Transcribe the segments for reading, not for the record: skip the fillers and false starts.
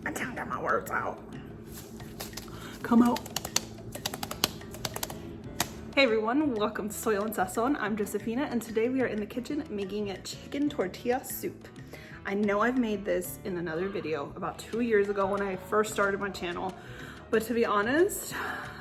I can't get my words out. Come out. Hey everyone, welcome to Soil and Sazon. I'm Josephina, and today we are in the kitchen making a chicken tortilla soup. I know I've made this in another video about 2 years ago when I first started my channel, but to be honest,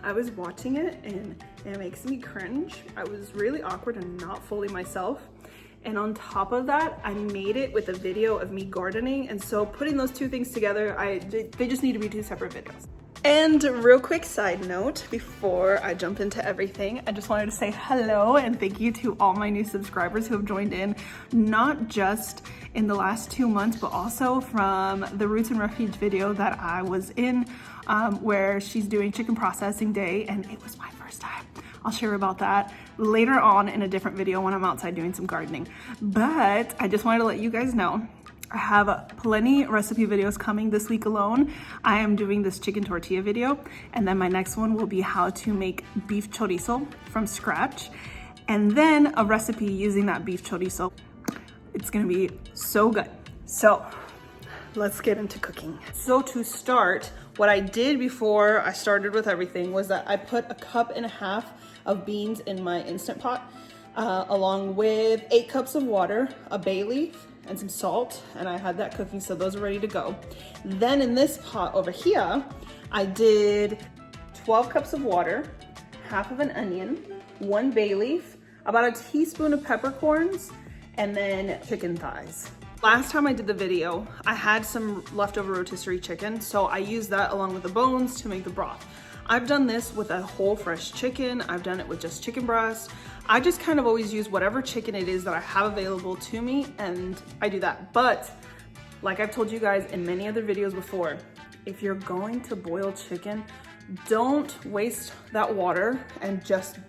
I was watching it and it makes me cringe. I was really awkward and not fully myself. And on top of that, I made it with a video of me gardening. And so putting those two things together, they just need to be two separate videos. And real quick side note, before I jump into everything, I just wanted to say hello and thank you to all my new subscribers who have joined in, not just in the last 2 months, but also from the Roots and Refuge video that I was in, where she's doing chicken processing day, and it was my first time. I'll share about that later on in a different video when I'm outside doing some gardening. But I just wanted to let you guys know I have plenty recipe videos coming this week alone. I am doing this chicken tortilla video, and then my next one will be how to make beef chorizo from scratch, and then a recipe using that beef chorizo. It's gonna be so good. So let's get into cooking. So to start, what I did before I started with everything was that I put 1.5 cups of beans in my Instantpot, along with 8 cups of water, a bay leaf, and some salt, and I had that cooking, so those are ready to go. Then in this pot over here, I did 12 cups of water, half of an onion, 1 bay leaf, about a teaspoon of peppercorns, and then chicken thighs. Last time I did the video, I had some leftover rotisserie chicken, so I used that along with the bones to make the broth. I've done this with a whole fresh chicken. I've done it with just chicken breast. I just kind of always use whatever chicken it is that I have available to me, and I do that. But like I've told you guys in many other videos before, if you're going to boil chicken, don't waste that water and just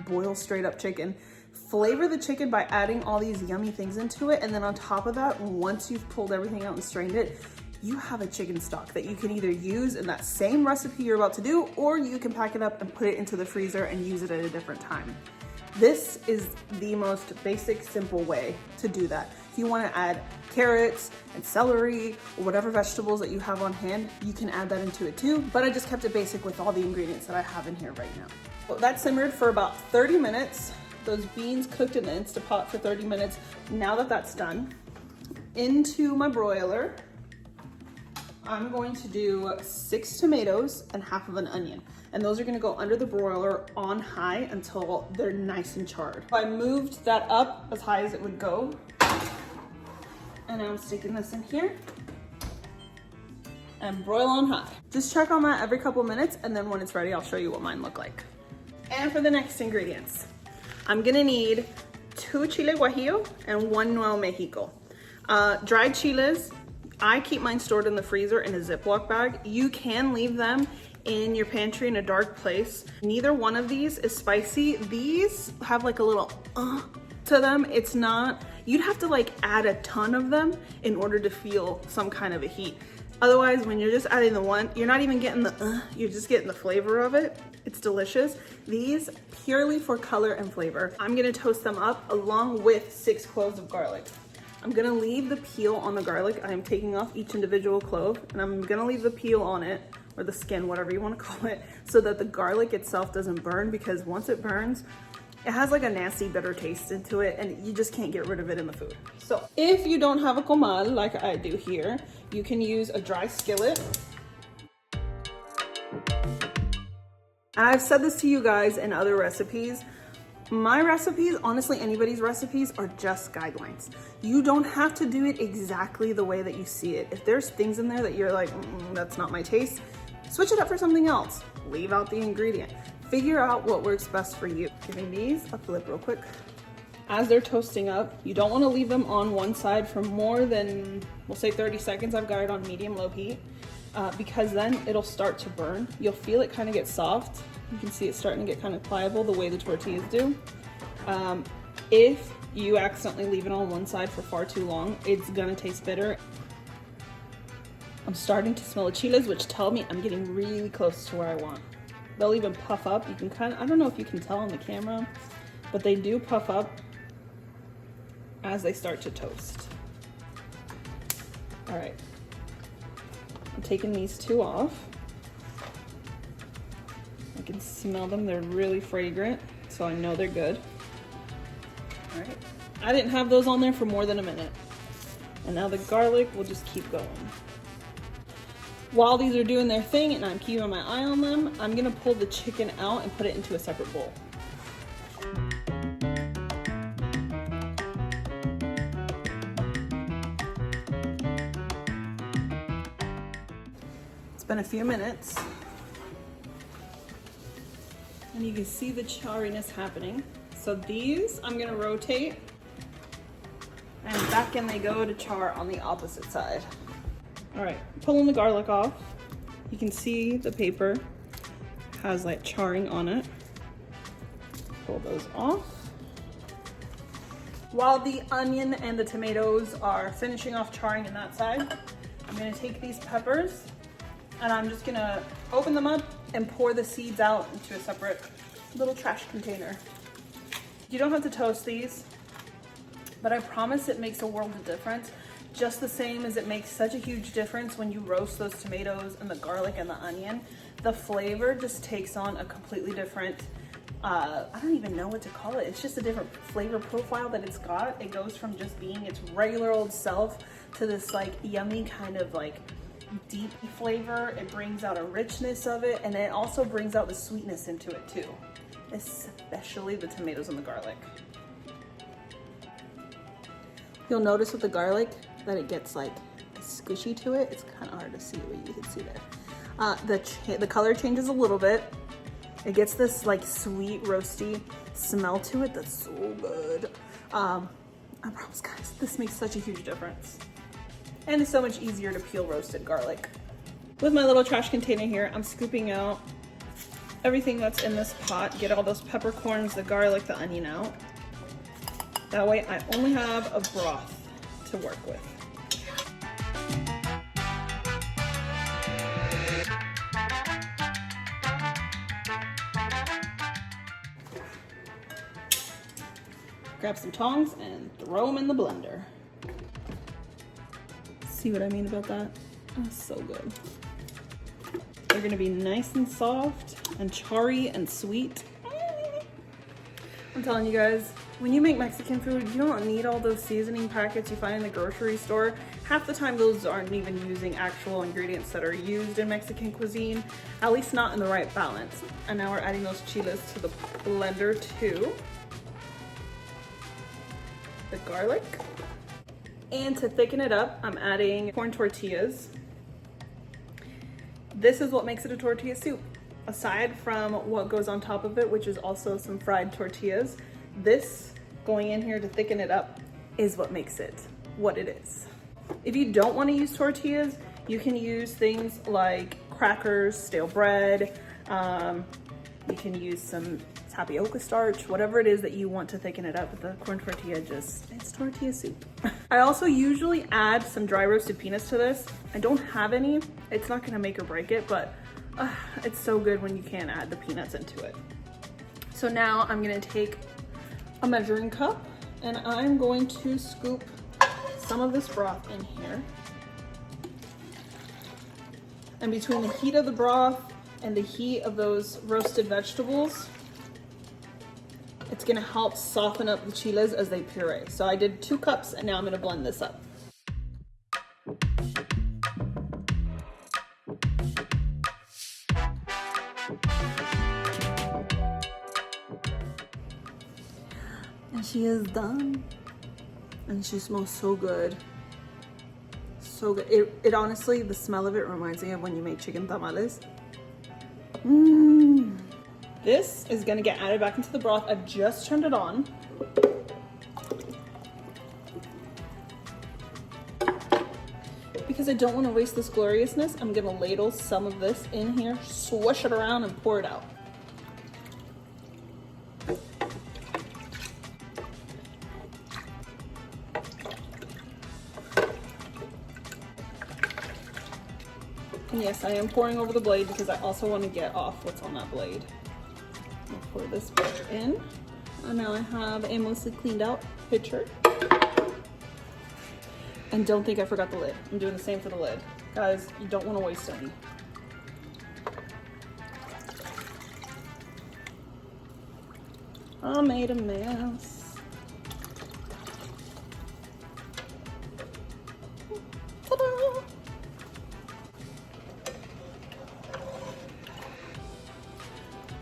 boil straight up chicken. Flavor the chicken by adding all these yummy things into it, and then on top of that, once you've pulled everything out and strained it, you have a chicken stock that you can either use in that same recipe you're about to do, or you can pack it up and put it into the freezer and use it at a different time. This is the most basic, simple way to do that. If you want to add carrots and celery or whatever vegetables that you have on hand, you can add that into it too, but I just kept it basic with all the ingredients that I have in here right now. Well, that simmered for about 30 minutes. Those beans cooked in the Instapot for 30 minutes. Now that that's done, into my broiler, I'm going to do 6 tomatoes and half of an onion. And those are gonna go under the broiler on high until they're nice and charred. I moved that up as high as it would go. And I'm sticking this in here and broil on high. Just check on that every couple minutes, and then when it's ready, I'll show you what mine look like. And for the next ingredients, I'm gonna need 2 chile guajillo and 1 Nuevo Mexico. Dried chiles, I keep mine stored in the freezer in a Ziploc bag. You can leave them in your pantry in a dark place. Neither one of these is spicy. These have like a little to them. It's not, you'd have to like add a ton of them in order to feel some kind of a heat. Otherwise, when you're just adding the one, you're not even getting the you're just getting the flavor of it. It's delicious. These purely for color and flavor. I'm gonna toast them up along with 6 cloves of garlic. I'm gonna leave the peel on the garlic. I am taking off each individual clove, and I'm gonna leave the peel on it, or the skin, whatever you wanna call it, so that the garlic itself doesn't burn, because once it burns, it has like a nasty bitter taste into it, and you just can't get rid of it in the food. So if you don't have a comal like I do here, you can use a dry skillet. And I've said this to you guys in other recipes. My recipes, honestly, anybody's recipes are just guidelines. You don't have to do it exactly the way that you see it. If there's things in there that you're like, that's not my taste, switch it up for something else. Leave out the ingredient. Figure out what works best for you. Giving these a flip real quick. As they're toasting up, you don't want to leave them on one side for more than, we'll say 30 seconds. I've got it on medium-low heat, because then it'll start to burn. You'll feel it kind of get soft. You can see it starting to get kind of pliable the way the tortillas do. If you accidentally leave it on one side for far too long, it's gonna taste bitter. I'm starting to smell the chiles, which tell me I'm getting really close to where I want. They'll even puff up. You can kind of, I don't know if you can tell on the camera, but they do puff up as they start to toast. All right. I'm taking these two off. I can smell them, they're really fragrant, so I know they're good. All right, I didn't have those on there for more than a minute. And now the garlic will just keep going. While these are doing their thing and I'm keeping my eye on them, I'm gonna pull the chicken out and put it into a separate bowl. It's been a few minutes. And you can see the charriness happening. So these I'm gonna rotate, and back in they go to char on the opposite side. All right, pulling the garlic off. You can see the paper has like charring on it. Pull those off. While the onion and the tomatoes are finishing off charring in that side, I'm gonna take these peppers and I'm just gonna open them up and pour the seeds out into a separate little trash container. You don't have to toast these, but I promise it makes a world of difference. Just the same as it makes such a huge difference when you roast those tomatoes and the garlic and the onion. The flavor just takes on a completely different, I don't even know what to call it. It's just a different flavor profile that it's got. It goes from just being its regular old self to this like yummy kind of like deep flavor. It brings out a richness of it, and it also brings out the sweetness into it too, especially the tomatoes and the garlic. You'll notice with the garlic that it gets like squishy to it. It's kind of hard to see, but you can see there. The color changes a little bit. It gets this like sweet roasty smell to it that's so good. I promise guys, this makes such a huge difference. And it's so much easier to peel roasted garlic. With my little trash container here, I'm scooping out everything that's in this pot. Get all those peppercorns, the garlic, the onion out. That way I only have a broth to work with. Grab some tongs and throw them in the blender. See what I mean about that? Oh, so good. They're gonna be nice and soft and charry and sweet. I'm telling you guys, when you make Mexican food, you don't need all those seasoning packets you find in the grocery store. Half the time those aren't even using actual ingredients that are used in Mexican cuisine, at least not in the right balance. And now we're adding those chiles to the blender too. The garlic. And to thicken it up, I'm adding corn tortillas. This is what makes it a tortilla soup. Aside from what goes on top of it, which is also some fried tortillas, this going in here to thicken it up is what makes it what it is. If you don't want to use tortillas, you can use things like crackers, stale bread, you can use some tapioca starch, whatever it is that you want to thicken it up. But the corn tortilla it's tortilla soup. I also usually add some dry roasted peanuts to this. I don't have any. It's not gonna make or break it, but it's so good when you can add the peanuts into it. So now I'm gonna take a measuring cup and I'm going to scoop some of this broth in here. And between the heat of the broth and the heat of those roasted vegetables, it's gonna help soften up the chiles as they puree. So I did 2 cups and now I'm gonna blend this up. And she is done. And she smells so good. So good. It honestly, the smell of it reminds me of when you make chicken tamales. This is gonna get added back into the broth. I've just turned it on. Because I don't want to waste this gloriousness, I'm gonna ladle some of this in here, swish it around and pour it out. And yes, I am pouring over the blade because I also want to get off what's on that blade. I'll pour this back in. And now I have a mostly cleaned out pitcher. And don't think I forgot the lid. I'm doing the same for the lid. Guys, you don't want to waste any. I made a mess. Ta-da!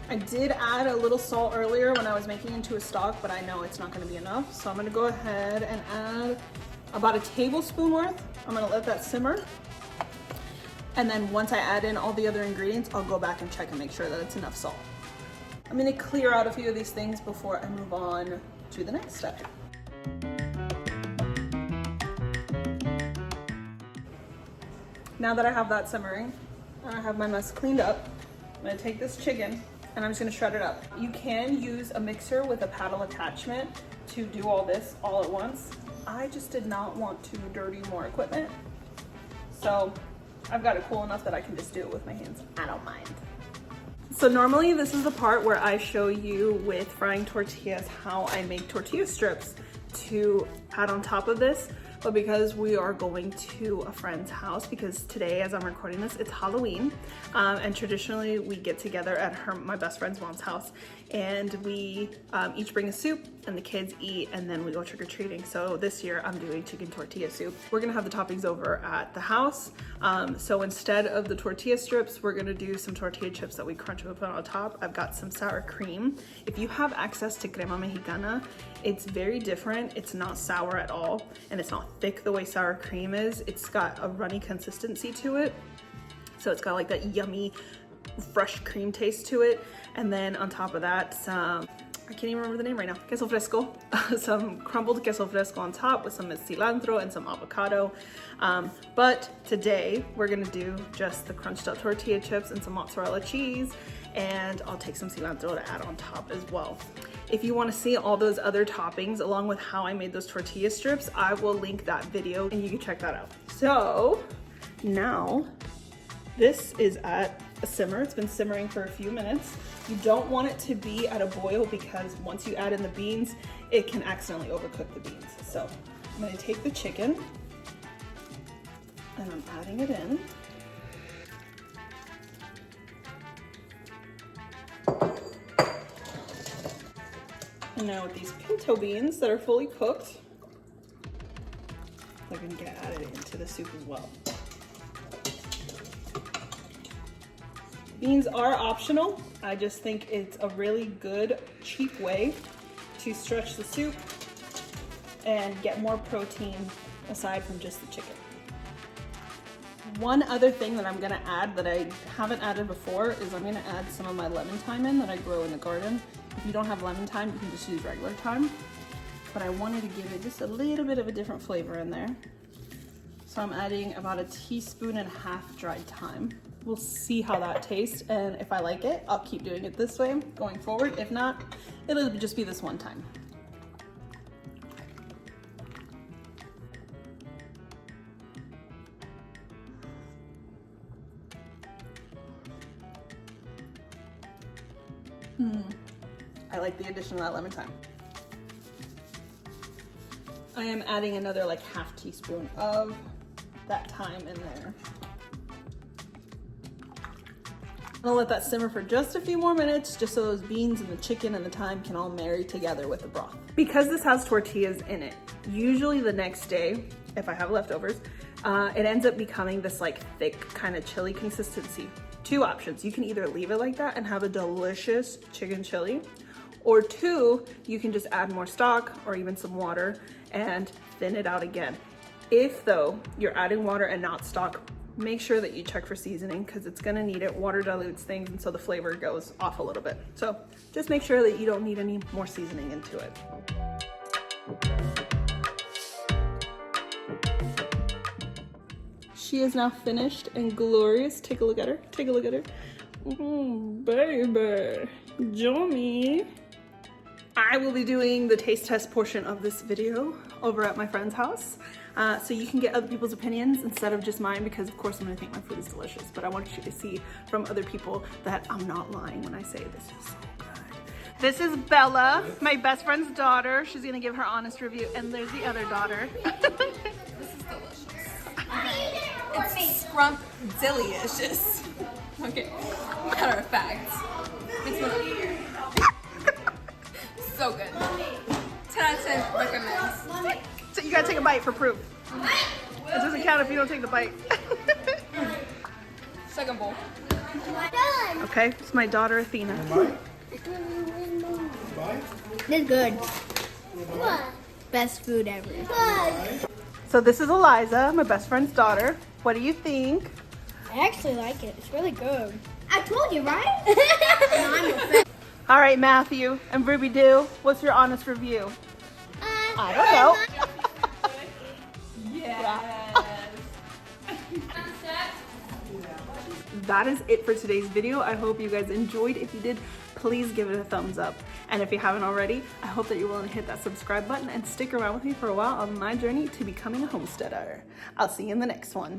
I did add a little salt earlier when I was making into a stock, but I know it's not going to be enough. So I'm going to go ahead and add about a tablespoon worth. I'm going to let that simmer. And then once I add in all the other ingredients, I'll go back and check and make sure that it's enough salt. I'm going to clear out a few of these things before I move on to the next step. Now that I have that simmering and I have my mess cleaned up, I'm going to take this chicken and I'm just going to shred it up. You can use a mixer with a paddle attachment to do all this all at once. I just did not want to dirty more equipment. So I've got it cool enough that I can just do it with my hands. I don't mind. So normally this is the part where I show you with frying tortillas how I make tortilla strips to add on top of this. But because we are going to a friend's house, because today as I'm recording this, it's Halloween. And traditionally we get together at my best friend's mom's house and we each bring a soup and the kids eat and then we go trick-or-treating. So this year I'm doing chicken tortilla soup. We're gonna have the toppings over at the house. So instead of the tortilla strips, we're gonna do some tortilla chips that we crunch and put on top. I've got some sour cream. If you have access to crema mexicana, it's very different. It's not sour at all and it's not thick the way sour cream is. It's got a runny consistency to it. So it's got like that yummy fresh cream taste to it. And then on top of that, some, I can't even remember the name right now, queso fresco, some crumbled queso fresco on top with some cilantro and some avocado. But today we're gonna do just the crunched up tortilla chips and some mozzarella cheese, and I'll take some cilantro to add on top as well. If you want to see all those other toppings along with how I made those tortilla strips, I will link that video and you can check that out. So now this is at a simmer. It's been simmering for a few minutes. You don't want it to be at a boil because once you add in the beans, it can accidentally overcook the beans. So I'm going to take the chicken and I'm adding it in. And now with these pinto beans that are fully cooked, they're gonna get added into the soup as well. Beans are optional. I just think it's a really good, cheap way to stretch the soup and get more protein aside from just the chicken. One other thing that I'm gonna add that I haven't added before is I'm gonna add some of my lemon thyme in that I grow in the garden. If you don't have lemon thyme, you can just use regular thyme. But I wanted to give it just a little bit of a different flavor in there. So I'm adding about 1.5 teaspoons dried thyme. We'll see how that tastes, and if I like it, I'll keep doing it this way going forward. If not, it'll just be this one time. I like the addition of that lemon thyme. I am adding another like 1/2 teaspoon of that thyme in there. I'm gonna let that simmer for just a few more minutes just so those beans and the chicken and the thyme can all marry together with the broth. Because this has tortillas in it, usually the next day, if I have leftovers, it ends up becoming this like thick kind of chili consistency. Two options. You can either leave it like that and have a delicious chicken chili, or two, you can just add more stock or even some water and thin it out again. If though you're adding water and not stock, make sure that you check for seasoning because it's gonna need it. Water dilutes things and so the flavor goes off a little bit. So just make sure that you don't need any more seasoning into it. She is now finished and glorious. Take a look at her, take a look at her. Baby, yummy. I will be doing the taste test portion of this video over at my friend's house. So you can get other people's opinions instead of just mine because of course I'm gonna think my food is delicious, but I want you to see from other people that I'm not lying when I say this is so good. This is Bella, my best friend's daughter. She's gonna give her honest review. And there's the other daughter. This is delicious. It's scrumpdilicious. Okay, matter of fact. So good. 10 out of 10 recommends. So you gotta take a bite for proof. It doesn't count if you don't take the bite. Second bowl. Okay, it's my daughter Athena. This is good. Best food ever. So this is Eliza, my best friend's daughter. What do you think? I actually like it. It's really good. I told you, right? All right, Matthew and Ruby Doo, what's your honest review? I don't know. That is it for today's video. I hope you guys enjoyed. If you did, please give it a thumbs up. And if you haven't already, I hope that you're willing to hit that subscribe button and stick around with me for a while on my journey to becoming a homesteader. I'll see you in the next one.